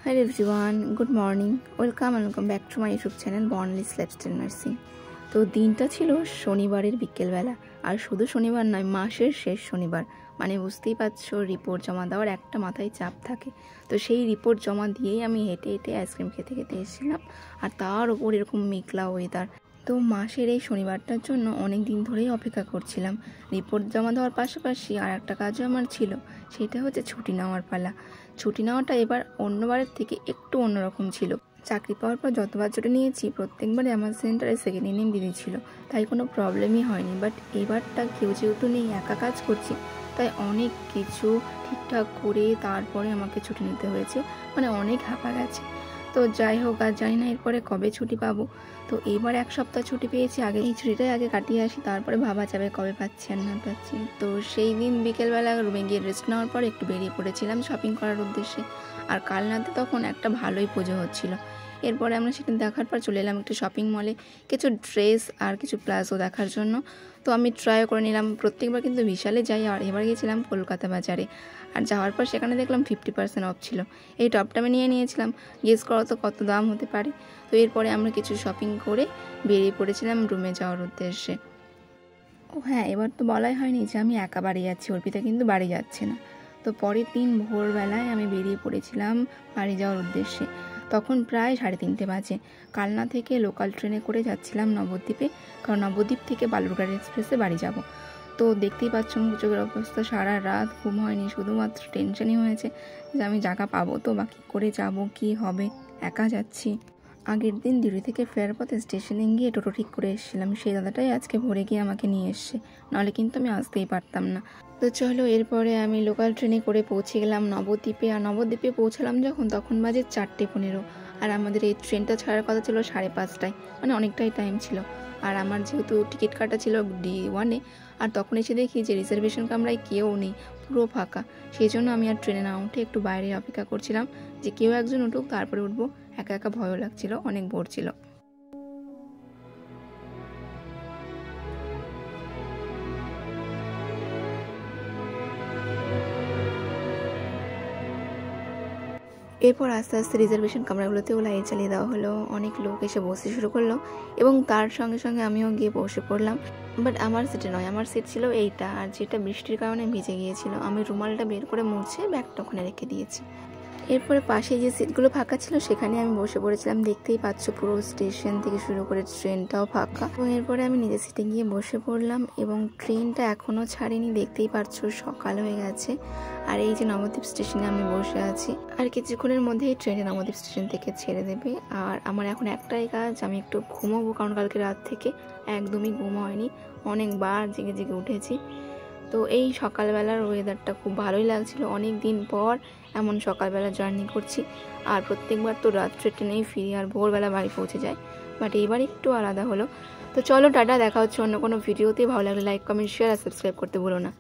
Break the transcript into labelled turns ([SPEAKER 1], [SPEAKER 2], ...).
[SPEAKER 1] Hi everyone, good morning. Welcome back to my YouTube channel Bornless Lifestyle Nursing. তো দিনটা ছিল শনিবারের বিকেলবেলা, আর শুধু শনিবার নয়, মাসের শেষ শনিবার। মানে বুঝতেই পারছো, রিপোর্ট জমা দেওয়ার একটা মাথায় চাপ থাকে। তো সেই রিপোর্ট জমা দিয়েই আমি হেঁটে হেঁটে আইসক্রিম খেতে খেতে এসেছিলাম, আর তার ওপর এরকম মেঘলা ওয়েদার। তো মাসের এই শনিবারটার জন্য অনেক দিন ধরেই অপেক্ষা করছিলাম। রিপোর্ট জমা দেওয়ার পাশাপাশি আর একটা কাজও আমার ছিল, সেটা হচ্ছে ছুটি নেওয়ার পালা। ছুটি নেওয়াটা এবার অন্যবারের থেকে একটু অন্যরকম ছিল। চাকরি পাওয়ার পর যতবার ছুটি নিয়েছি প্রত্যেকবারই আমার সেন্টারে সেকেন্ড ইনিং দিদি ছিল, তাই কোনো প্রবলেমই হয়নি। বাট এবারটা কেউ যেহেতু নেই, একা কাজ করছি, তাই অনেক কিছু ঠিকঠাক করে তারপরে আমাকে ছুটি নিতে হয়েছে। মানে অনেক হাঁপা গেছে। তো যাই হোক, আর জানি না এরপরে কবে ছুটি পাবো। তো এবার এক সপ্তাহ ছুটি পেয়েছি, আগে এই ছুটিটাই আগে কাটিয়ে আসি, তারপরে ভাবা যাবে কবে পাচ্ছি আর না পাচ্ছি। তো সেই দিন বিকেলবেলা রুমে গিয়ে রেস্ট নেওয়ার পর একটু বেরিয়ে পড়েছিলাম শপিং করার উদ্দেশ্যে। আর কালনাতে তখন একটা ভালোই পুজো হচ্ছিল। এরপরে আমরা সেটা দেখার পর চলে এলাম একটু শপিং মলে কিছু ড্রেস আর কিছু প্লাজো দেখার জন্য। তো আমি ট্রাইও করে নিলাম। প্রত্যেকবার কিন্তু বিশালে যাই, আর এবার গিয়েছিলাম কলকাতা বাজারে। আর যাওয়ার পর সেখানে দেখলাম 50% অফ ছিল। এই টপটা আমি নিয়ে নিয়েছিলাম। গেস করো তো কত দাম হতে পারে। তো এরপরে আমরা কিছু শপিং করে বেরিয়ে পড়েছিলাম রুমে যাওয়ার উদ্দেশ্যে। ও হ্যাঁ, এবার তো বলাই হয়নি যে আমি একা বাড়ি যাচ্ছি, অর্পিতা কিন্তু বাড়ি যাচ্ছে না। তো পরের দিন ভোরবেলায় আমি বেরিয়ে পড়েছিলাম বাড়ি যাওয়ার উদ্দেশ্যে। তখন প্রায় 3:30 বাজে। কালনা থেকে লোকাল ট্রেনে করে যাচ্ছিলাম নবদ্বীপে, কারণ নবদ্বীপ থেকে বালুরঘাট এক্সপ্রেসে বাড়ি যাব। তো দেখতেই পাচ্ছ মুখ চোখের অবস্থা, সারা রাত ঘুম হয়নি, শুধুমাত্র টেনশনই হয়েছে যে আমি জায়গা পাবো তো, বা কী করে যাবো, কী হবে, একা যাচ্ছি। আগের দিন দিল্লি থেকে ফেরার পথে স্টেশনে গিয়ে টোটো ঠিক করে এসেছিলাম, সেই দাদাটাই আজকে ভোরে গিয়ে আমাকে নিয়ে এসছে, নাহলে কিন্তু আমি আসতেই পারতাম না। তো চলো, এরপরে আমি লোকাল ট্রেনে করে পৌঁছে গেলাম নবদ্বীপে। আর নবদ্বীপে পৌঁছালাম যখন, তখন বাজে 4:15। আর আমাদের এই ট্রেনটা ছাড়ার কথা ছিল 5:30টায়, মানে অনেকটাই টাইম ছিল। আর আমার যেহেতু টিকিট কাটা ছিল D1-এ, আর তখন এসে দেখি যে রিজার্ভেশন কামরায় কেউ নেই, পুরো ফাঁকা। সেই জন্য আমি আর ট্রেনে না উঠে একটু বাইরে অপেক্ষা করছিলাম যে কেউ একজন উঠুক, তারপরে উঠবো। একা একা ভয়ও লাগছিল, অনেক বোর ছিল। এরপর আস্তে আস্তে রিজার্ভেশন কামরাগুলোতেও লাইট জ্বালিয়ে দেওয়া হলো, অনেক লোক এসে বসতে শুরু করলো, এবং তার সঙ্গে সঙ্গে আমিও গিয়ে বসে পড়লাম। বাট আমার সিটে নয়, আমার সিট ছিল এইটা, আর যেটা বৃষ্টির কারণে ভিজে গিয়েছিল। আমি রুমালটা বের করে মুছে ব্যাগটা ওখানে রেখে দিয়েছি। এরপরে পাশে যে সিটগুলো ফাঁকা ছিল সেখানে আমি বসে পড়েছিলাম। দেখতেই পাচ্ছ পুরো স্টেশন থেকে শুরু করে ট্রেনটাও ফাঁকা। এবং এরপরে আমি নিজের সিটে গিয়ে বসে পড়লাম, এবং ট্রেনটা এখনও ছাড়েনি, দেখতেই পাচ্ছ সকাল হয়ে গেছে। আর এই যে নবদ্বীপ স্টেশনে আমি বসে আছি, আর কিছুক্ষণের মধ্যেই ট্রেনে নবদ্বীপ স্টেশন থেকে ছেড়ে দেবে। আর আমার এখন একটাই কাজ, আমি একটু ঘুমোবো, কারণ কালকে রাত থেকে একদমই ঘুম হয়নি, অনেকবার জেগে জেগে উঠেছি। তো এই সকালবেলার ওয়েদারটা খুব ভালোই লাগছিল, অনেক দিন পর এমন সকালবেলা জার্নি করছি। আর প্রত্যেকবার তো রাত্রে ট্রেনেই ফিরি আর ভোরবেলা বাড়ি পৌঁছে যায়, বাট এবার একটু আলাদা হলো। তো চলো টাটা, দেখা হচ্ছে অন্য কোনো ভিডিওতে। ভালো লাগলে লাইক, কমেন্ট, শেয়ার আর সাবস্ক্রাইব করতে ভুলো না।